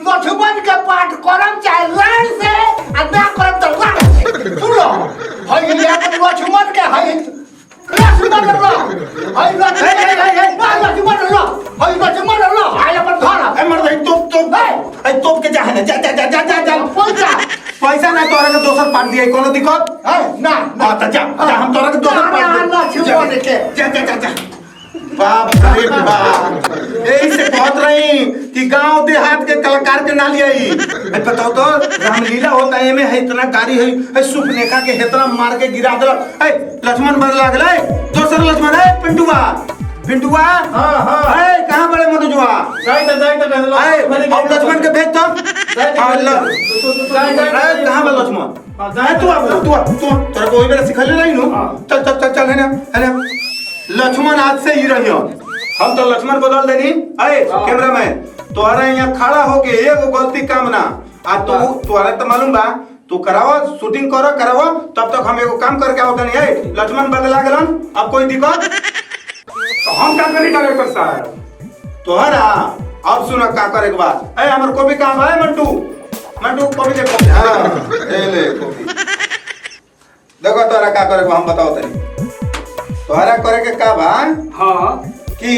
लक्ष्मण के पाठ करम चाहे लाइन से आ ना करम तो लाइन से सुनो हई लक्ष्मण के हई लक्ष्मण लो हई लक्ष्मण लो हई लक्ष्मण लो हई अपन घर ए मर तोप के जा है ना जा पैसा ना तोरा के दोसर पार्ट दिए कोनो दिक्कत है ना हां त जा हम तोरा के दोसर पार्ट लक्ष्मण के जा बाप रे बाप यही से कहत रही कि गांव देहात के कलाकार के ना लियाई बताओ तो रामलीला होता है में है इतना गाड़ी है सुपनेखा के इतना मार के गिरा दल ए लक्ष्मण बन लागले दोसर लक्ष्मण है पिंटुआ हां ए कहां बड़े मधुजुआ जाई तो ए अब लक्ष्मण के भेज तो कहां बड़े लक्ष्मण तू तोरा कोई बेरा सिखले नहीं नु चल है ना लक्ष्मण आज से ही रहियो हम तो लक्ष्मण बदल देनी अरे कैमरामैन तोहरा यहाँ खड़ा होके एगो गलती काम ना आ तोहरा तो मालूम बा तू करावो शूटिंग करावो तब तक हम एगो काम करके आवत नहीं है लक्ष्मण बदला गेलन अब कोई दिक्कत तो हम क्या करी डायरेक्टर साहब तोहरा अब सुनो का करे के बाद ए हमर को भी काम है मंटू को भी देखो हां ले कॉपी देखो तोहरा का करे को हम बताओ तनी तोहरा करे के का बा हाँ कि